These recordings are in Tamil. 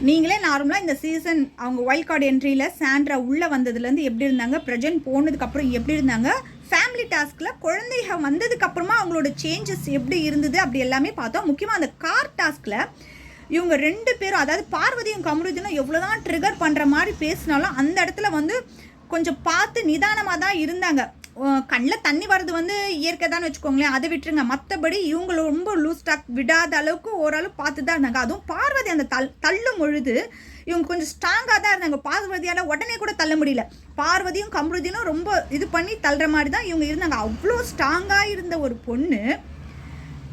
நீங்களே நார்மலாக இந்த சீசன் அவங்க வைல்ட் கார்டு என்ட்ரியில் சாண்ட்ரா உள்ளே வந்ததுலேருந்து எப்படி இருந்தாங்க, ப்ரெசென்ட் போனதுக்கப்புறம் எப்படி இருந்தாங்க, ஃபேமிலி டாஸ்கில் குழந்தைக வந்ததுக்கப்புறமா அவங்களோட சேஞ்சஸ் எப்படி இருந்தது அப்படி எல்லாமே பார்த்தோம். முக்கியமாக அந்த கார் டாஸ்கில் இவங்க 2 பேரும், அதாவது பார்வதியும் கமருதீனும் எவ்வளோதான் ட்ரிகர் பண்ணுற மாதிரி பேசினாலும் அந்த இடத்துல வந்து கொஞ்சம் பார்த்து நிதானமாக தான் இருந்தாங்க. கண்ணில் தண்ணி வர்றது வந்து இயற்கை தான் வச்சுக்கோங்களேன், அதை விட்டுருங்க. மற்றபடி இவங்க ரொம்ப லூஸ் டாக் விடாத அளவுக்கு ஓரளவு பார்த்து தான் இருந்தாங்க. அதுவும் பார்வதி அந்த தள்ளும் பொழுது இவங்க கொஞ்சம் ஸ்ட்ராங்காக தான் இருந்தாங்க. பார்வதியால் உடனே கூட தள்ள முடியல. பார்வதியும் கமருதீனும் ரொம்ப இது பண்ணி தள்ளுற மாதிரி தான் இவங்க இருந்தாங்க. அவ்வளோ ஸ்ட்ராங்காக இருந்த ஒரு பொண்ணு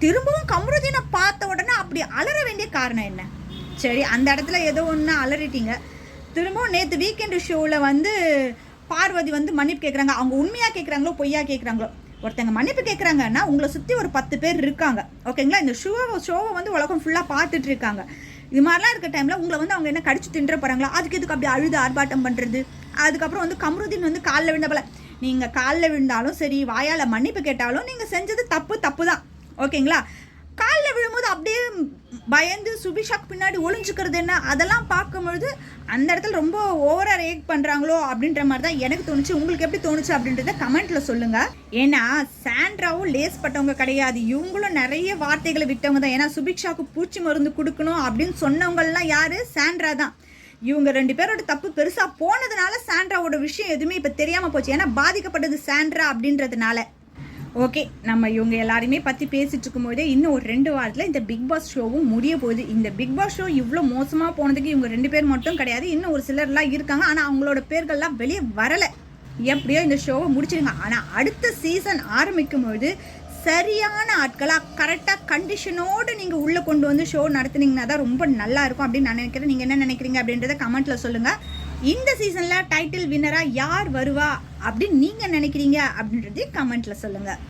திரும்பவும் கமருதீனை பார்த்த உடனே அப்படி அலற வேண்டிய காரணம் என்ன? சரி, அந்த இடத்துல ஏதோ ஒன்று அலறிட்டீங்க. திரும்பவும் நேற்று வீக்கெண்டு ஷோவில் வந்து பார்வதி வந்து மன்னிப்பு கேட்குறாங்க. அவங்க உண்மையாக கேட்குறாங்களோ பொய்யா கேட்குறாங்களோ, ஒருத்தங்க மன்னிப்பு கேட்குறாங்கன்னா உங்களை சுற்றி ஒரு 10 பேர் இருக்காங்க, ஓகேங்களா? இந்த ஷோவை வந்து உலகம் ஃபுல்லாக பார்த்துட்டு இருக்காங்க. இது மாதிரிலாம் இருக்க டைமில் உங்களை வந்து அவங்க என்ன கடிச்சு தின்ற போகிறாங்களா? அதுக்கு இதுக்கு அப்படி அழுது ஆர்ப்பாட்டம் பண்ணுறது. அதுக்கப்புறம் வந்து கமருதீன் வந்து காலில் விழுந்த போல, நீங்கள் காலில் விழுந்தாலும் சரி, வாயால் மன்னிப்பு கேட்டாலும் நீங்கள் செஞ்சது தப்பு தான், ஓகேங்களா? காலில் விழும்போது அப்படியே பயந்து சுபிஷாக்கு பின்னாடி ஒளிஞ்சுக்கிறது என்ன, அதெல்லாம் பார்க்கும்பொழுது அந்த இடத்துல ரொம்ப ஓவராக ரியாக்ட் பண்ணுறாங்களோ அப்படின்ற மாதிரி தான் எனக்கு தோணுச்சு. உங்களுக்கு எப்படி தோணுச்சு அப்படின்றத கமெண்ட்டில் சொல்லுங்கள். ஏன்னா சாண்ட்ராவும் லேஸ் பட்டவங்க கிடையாது, இவங்களும் நிறைய வார்த்தைகளை விட்டவங்க தான். ஏன்னா சுபிக்ஷாவுக்கு பூச்சி மருந்து கொடுக்கணும் அப்படின்னு சொன்னவங்கலாம் யார்? சாண்ட்ரா தான். இவங்க 2 பேரோட தப்பு பெருசாக போனதுனால சாண்ட்ராவோட விஷயம் எதுவுமே இப்போ தெரியாமல் போச்சு. ஏன்னா பாதிக்கப்பட்டது சாண்ட்ரா அப்படின்றதுனால. ஓகே, நம்ம இவங்க எல்லாருமே பற்றி பேசிகிட்டு இருக்கும்போதே இன்னும் ஒரு 2 வாரத்தில் இந்த பிக் பாஸ் ஷோவும் முடிய போகுது. இந்த பிக் பாஸ் ஷோ இவ்வளோ மோசமாக போனதுக்கு இவங்க 2 பேர் மட்டும் கிடையாது, இன்னும் ஒரு சிலர்லாம் இருக்காங்க. ஆனால் அவங்களோட பேர்கள்லாம் வெளியே வரலை. எப்படியோ இந்த ஷோவை முடிச்சிடுங்க. ஆனால் அடுத்த சீசன் ஆரம்பிக்கும்போது சரியான ஆட்களாக கரெக்டாக கண்டிஷனோடு நீங்கள் உள்ளே கொண்டு வந்து ஷோ நடத்துனீங்கன்னா தான் ரொம்ப நல்லா இருக்கும் அப்படின்னு நான் நினைக்கிறேன். நீங்கள் என்ன நினைக்கிறீங்க அப்படின்றத கமெண்ட்டில் சொல்லுங்கள். இந்த சீசனில் டைட்டில் வின்னராக யார் வருவா அப்படின்னு நீங்கள் நினைக்கிறீங்க அப்படின்றதையும் கமெண்ட்டில் சொல்லுங்கள்.